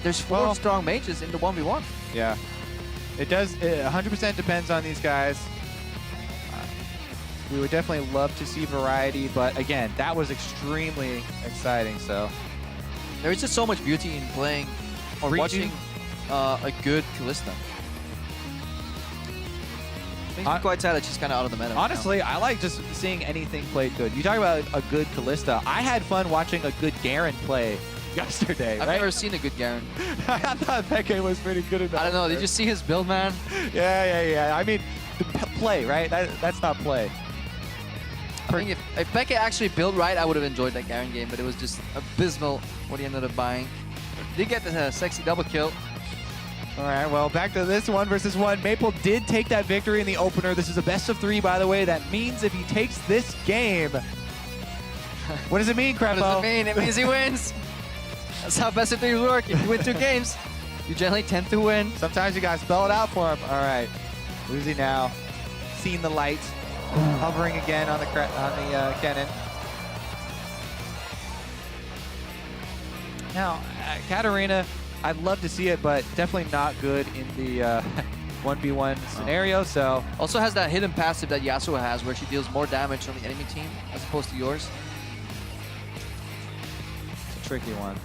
there's 4 strong mages in the 1v1. Yeah. It does, 100% depends on these guys. We would definitely love to see variety, but again, that was extremely exciting, so. There is just so much beauty in playing or watching a good Kalista. Makes me quite sad that she's kind of out of the meta. Honestly, I like just seeing anything played good. You talk about a good Kalista. I had fun watching a good Garen play yesterday. I've never seen a good Garen. I thought Peke was pretty good enough. I don't know. Did you see his build, man? Yeah. I mean, the play, right? That's not play. I think if Peke actually built right, I would have enjoyed that Garen game, but it was just abysmal what he ended up buying. Did get the sexy double kill. All right, well, back to this 1v1. Maple did take that victory in the opener. This is a best of 3, by the way. That means if he takes this game, what does it mean, Krepo? What does it mean? It means he wins. That's how best of 3 work. If you win 2 games, you generally tend to win. Sometimes you gotta spell it out for him. All right, Uzi now, seeing the light, hovering again on the cannon. Now, Katarina, I'd love to see it, but definitely not good in the 1v1 scenario, so. Also has that hidden passive that Yasuo has where she deals more damage on the enemy team as opposed to yours. It's a tricky one.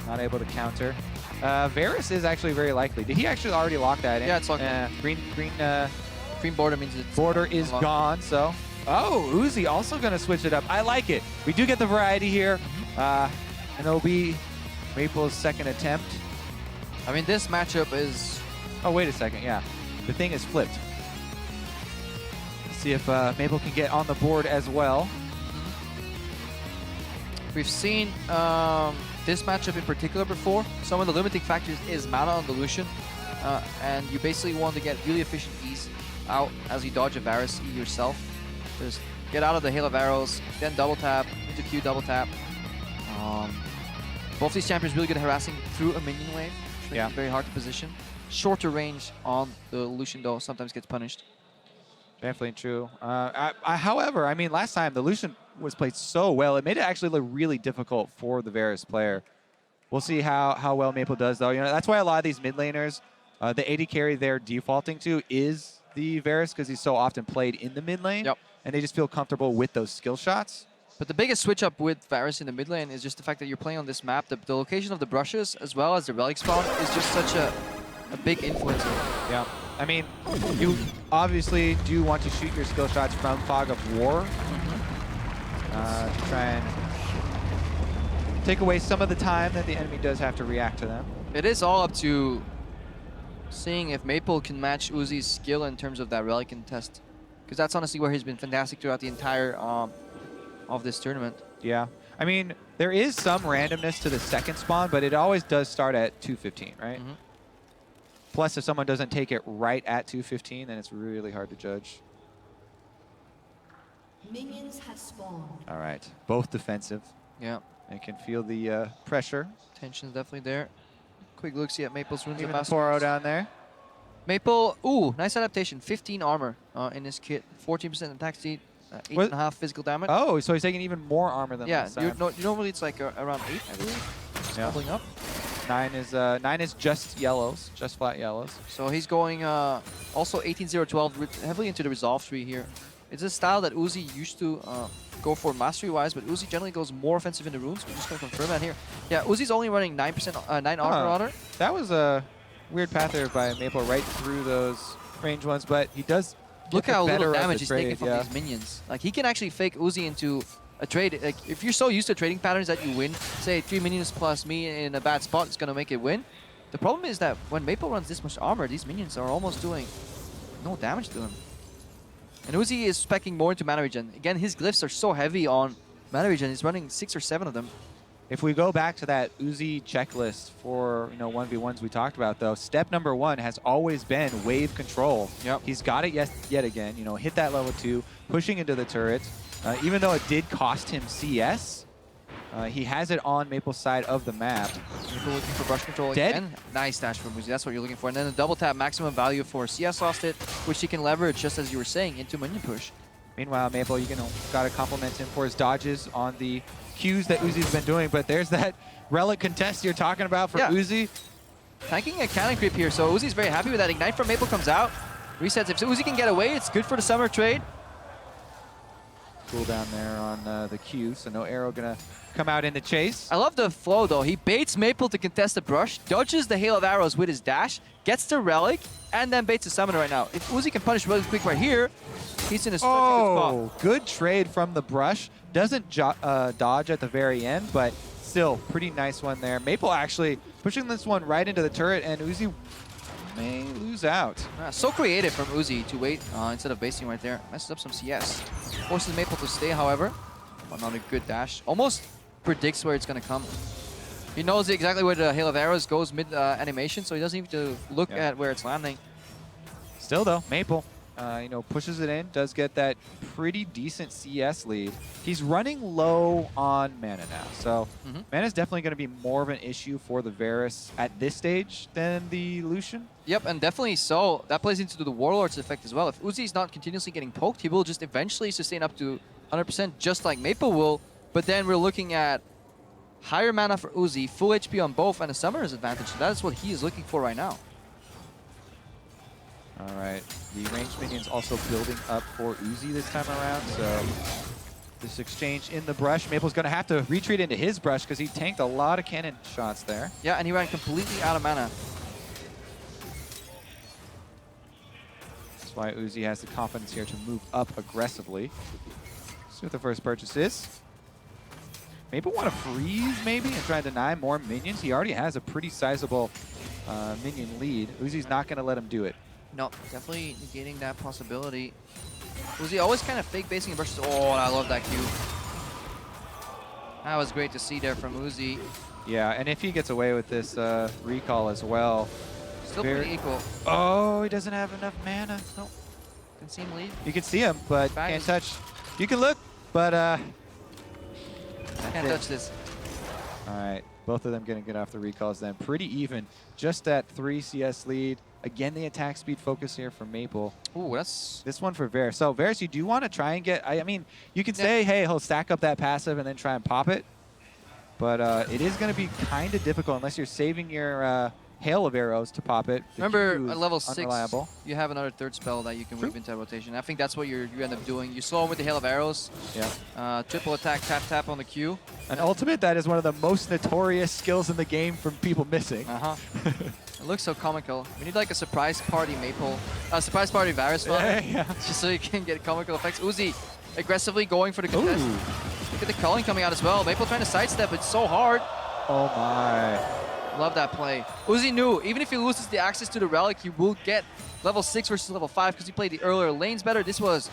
Not able to counter. Varus is actually very likely. Did he actually already lock that in? Yeah, it's locked in. Green border means it's border is gone, so. Oh, Uzi also gonna switch it up. I like it. We do get the variety here. And it'll be Maple's second attempt. I mean, this matchup is... Oh, wait a second, yeah. The thing is flipped. Let's see if Maple can get on the board as well. We've seen this matchup in particular before. Some of the limiting factors is mana on the Lucian. And you basically want to get really efficient E's out as you dodge a Varus E yourself. Just get out of the hail of arrows, then double tap, into Q double tap. Both these champions really good at harassing through a minion wave, which makes it very hard to position. Shorter range on the Lucian though sometimes gets punished. Definitely true. However, I mean, last time the Lucian was played so well, it made it actually look really difficult for the Varus player. We'll see how well Maple does though. You know, that's why a lot of these mid laners, the AD carry they're defaulting to is the Varus because he's so often played in the mid lane, and they just feel comfortable with those skill shots. But the biggest switch up with Varus in the mid lane is just the fact that you're playing on this map. The location of the brushes as well as the relic spawn is just such a big influencer. Yeah, I mean, you obviously do want to shoot your skill shots from Fog of War to try and take away some of the time that the enemy does have to react to them. It is all up to seeing if Maple can match Uzi's skill in terms of that relic contest. Because that's honestly where he's been fantastic throughout the entire of this tournament. Yeah, I mean, there is some randomness to the second spawn, but it always does start at 215, right? Plus, if someone doesn't take it right at 215, then it's really hard to judge. Minions have spawned. All right, both defensive. Yeah. I can feel the pressure. Tension's definitely there. Quick look-see at Maple's runes. Even the Poro down there. Maple, ooh, nice adaptation. 15 armor in his kit, 14% attack speed, 8.5 physical damage. Oh, so he's taking even more armor than last time. Yeah, normally it's like around 8, I believe. Doubling up. 9 is just yellows, just flat yellows. So he's going also 18-0-12 heavily into the resolve tree here. It's a style that Uzi used to go for mastery-wise, but Uzi generally goes more offensive in the runes. We're just going to confirm that here. Yeah, Uzi's only running 9 armor on her. That was a weird path there by Maple right through those range ones, but he does look how little damage he's taking from these minions. Like, he can actually fake Uzi into a trade. Like, if you're so used to trading patterns that you win, say 3 minions plus me in a bad spot is going to make it win. The problem is that when Maple runs this much armor, these minions are almost doing no damage to him. And Uzi is speccing more into mana regen. Again, his glyphs are so heavy on mana regen. He's running 6 or 7 of them. If we go back to that Uzi checklist for 1v1s we talked about, though, step number 1 has always been wave control. Yep. He's got it yet again. Hit that level 2, pushing into the turret. Even though it did cost him CS, he has it on Maple's side of the map. Maple looking for brush control again. Nice dash from Uzi. That's what you're looking for. And then a double tap maximum value for CS lost it, which he can leverage, just as you were saying, into minion push. Meanwhile, Maple, got to compliment him for his dodges on the Qs that Uzi's been doing, but there's that relic contest you're talking about for Uzi. Tanking a cannon creep here, so Uzi's very happy with that. Ignite from Maple comes out. Resets. If Uzi can get away, it's good for the summer trade. Cool down there on the Q, so no arrow gonna come out in the chase. I love the flow though. He baits Maple to contest the brush, dodges the hail of arrows with his dash, gets the relic, and then baits the summoner right now. If Uzi can punish really quick right here, he's in a good spot. Good trade from the brush. Doesn't dodge at the very end, but still pretty nice one there. Maple actually pushing this one right into the turret, and Uzi may lose out. So creative from Uzi to wait instead of basing right there. Messes up some CS. Forces Maple to stay, however, but not a good dash. Almost predicts where it's going to come. He knows exactly where the hail of arrows goes mid animation, so he doesn't even have to look at where it's landing. Still though, Maple, you know, pushes it in, does get that pretty decent CS lead. He's running low on mana now, so mana is definitely going to be more of an issue for the Varus at this stage than the Lucian. Yep, and definitely so. That plays into the Warlord's effect as well. If Uzi's not continuously getting poked, he will just eventually sustain up to 100%, just like Maple will. But then we're looking at higher mana for Uzi, full HP on both, and a summoner's advantage. So that is what he is looking for right now. All right, the ranged minions also building up for Uzi this time around, so this exchange in the brush. Maple's going to have to retreat into his brush because he tanked a lot of cannon shots there. Yeah, and he ran completely out of mana. That's why Uzi has the confidence here to move up aggressively. See what the first purchase is. Maple want to freeze maybe and try to deny more minions. He already has a pretty sizable minion lead. Uzi's not going to let him do it. No, definitely negating that possibility. Uzi always kind of fake basing brushes. Oh, I love that Q. That was great to see there from Uzi. Yeah, and if he gets away with this recall as well. Still pretty equal. Oh, he doesn't have enough mana. Nope. Can see him leave. You can see him, but can't touch. You can look, but can't touch this. All right, both of them going to get off the recalls then. Pretty even. Just that 3 CS lead. Again, the attack speed focus here for Maple. Ooh, that's... This one for Varus. So, Varus, you do want to try and get... I mean, you could say, hey, he'll stack up that passive and then try and pop it. But it is going to be kind of difficult unless you're saving your hail of arrows to pop it. Remember, at level 6, unreliable. You have another third spell that you can weave into rotation. I think that's what you end up doing. You slow him with the hail of arrows. Yeah. Triple attack, tap, tap on the Q. An ultimate that is one of the most notorious skills in the game from people missing. It looks so comical. We need like a surprise party Maple, surprise party Varus fun, just so you can get comical effects. Uzi aggressively going for the contest. Look at the culling coming out as well. Maple trying to sidestep, it's so hard. Oh my. Love that play. Uzi knew, even if he loses the access to the relic, he will get level 6 versus level 5 because he played the earlier lanes better. This was...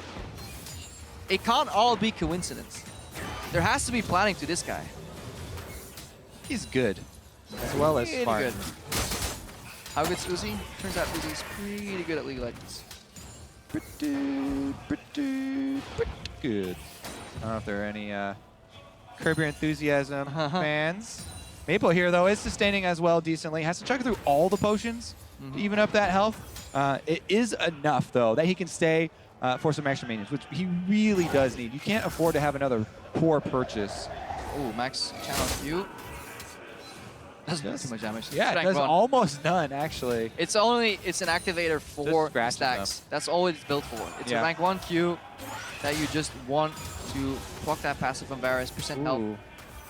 It can't all be coincidence. There has to be planning to this guy. He's good, as well as smart. Good. How good's Uzi? Turns out Uzi's pretty good at League of Legends. Pretty good. I don't know if there are any Curb Your Enthusiasm fans. Maple here, though, is sustaining as well decently. Has to chug through all the potions to even up that health. It is enough, though, that he can stay for some extra minions, which he really does need. You can't afford to have another poor purchase. Ooh, max channel Q. Doesn't do too much damage. Yeah, it does almost none, actually. It's an activator for stacks. That's all it's built for. It's a rank 1 Q that you just want to block that passive from Varus, percent health.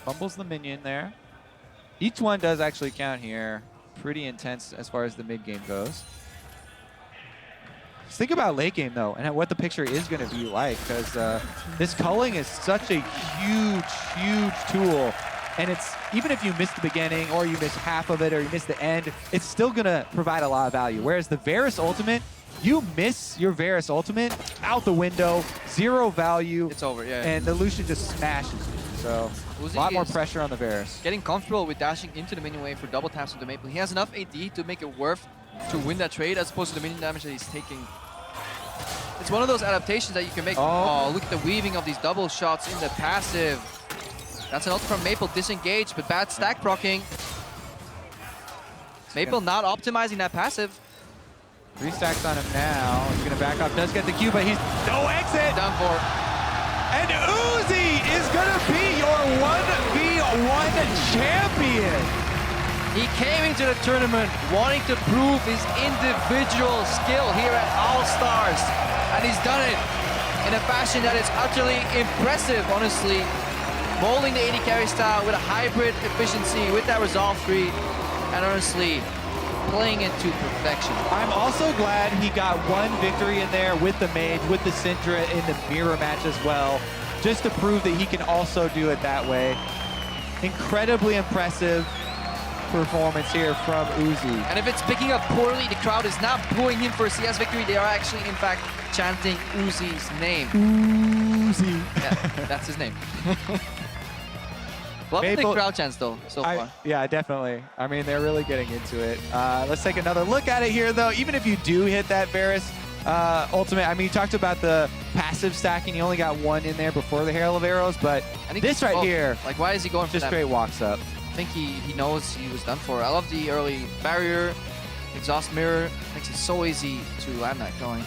Fumbles the minion there. Each one does actually count here. Pretty intense as far as the mid game goes. Just think about late game, though, and what the picture is going to be like, because this culling is such a huge tool. And it's, even if you miss the beginning, or you miss half of it, or you miss the end, it's still going to provide a lot of value. Whereas the Varus ultimate, you miss your Varus ultimate, out the window, 0 value. It's over, And the Lucian just smashes you. So, Uzi a lot more pressure on the Varus. Getting comfortable with dashing into the minion wave for double taps with the Maple. He has enough AD to make it worth to win that trade, as opposed to the minion damage that he's taking. It's one of those adaptations that you can make. Oh, look at the weaving of these double shots in the passive. That's an ult from Maple, disengaged, but bad stack proccing. Maple not optimizing that passive. 3 stacks on him now. He's going to back up, does get the Q, but he's no exit. Down for. And Uzi is going gonna be your 1v1 champion. He came into the tournament wanting to prove his individual skill here at All-Stars, and he's done it in a fashion that is utterly impressive, honestly. Molding the AD carry style with a hybrid efficiency, with that resolve 3, and honestly, playing it to perfection. I'm also glad he got one victory in there with the Mage, with the Syndra in the mirror match as well, just to prove that he can also do it that way. Incredibly impressive performance here from Uzi. And if it's picking up poorly, the crowd is not booing him for a CS victory. They are actually, in fact, chanting Uzi's name. Uzi. Yeah, that's his name. Love the crowd chants, though, so far. Yeah, definitely. I mean, they're really getting into it. Let's take another look at it here, though. Even if you do hit that Varus ultimate, I mean, you talked about the passive stacking. You only got one in there before the Hail of Arrows, but this right here, like, why is he going for just that? Straight walks up. I think he knows he was done for. I love the early barrier, exhaust mirror. Makes it so easy to land that going.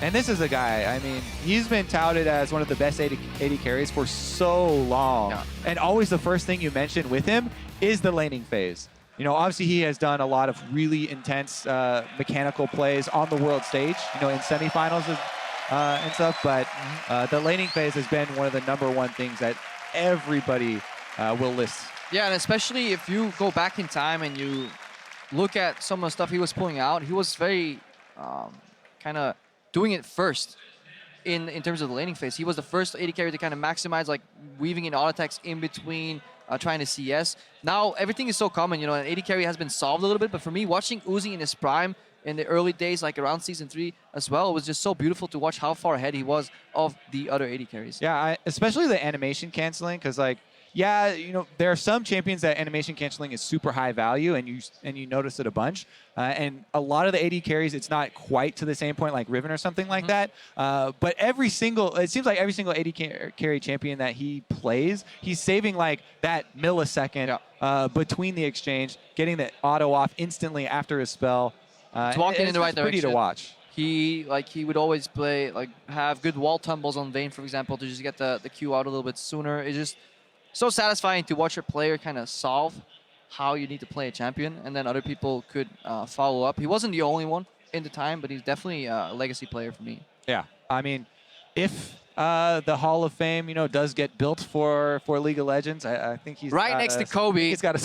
And this is a guy, I mean, he's been touted as one of the best AD carries for so long. Yeah. And always the first thing you mention with him is the laning phase. You know, obviously he has done a lot of really intense mechanical plays on the world stage, you know, in semifinals and stuff, but the laning phase has been one of the #1 things that everybody will list. Yeah, and especially if you go back in time and you look at some of the stuff he was pulling out, he was very kind of doing it first in terms of the laning phase. He was the first AD carry to kind of maximize, like, weaving in auto attacks in between trying to CS. Now, everything is so common, you know, and AD carry has been solved a little bit, but for me, watching Uzi in his prime in the early days, like around Season 3 as well, it was just so beautiful to watch how far ahead he was of the other AD carries. Yeah, especially the animation canceling, because, like, yeah, you know, there are some champions that animation canceling is super high value, and you notice it a bunch. And a lot of the AD carries, it's not quite to the same point like Riven or something like that. But it seems like every single AD carry champion that he plays, he's saving like that millisecond between the exchange, getting the auto off instantly after his spell. It's walking in the right direction. Pretty to watch. He would always play, like, have good wall tumbles on Vayne, for example, to just get the Q out a little bit sooner. It's just so satisfying to watch your player kind of solve how you need to play a champion, and then other people could follow up. He wasn't the only one in the time, but he's definitely a legacy player for me. Yeah, I mean, if the Hall of Fame, you know, does get built for League of Legends, I think he's right next to Kobe. He's got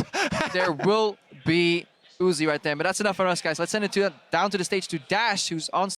there will be Uzi right there. But that's enough for us, guys. Let's send it down to the stage to Dash, who's on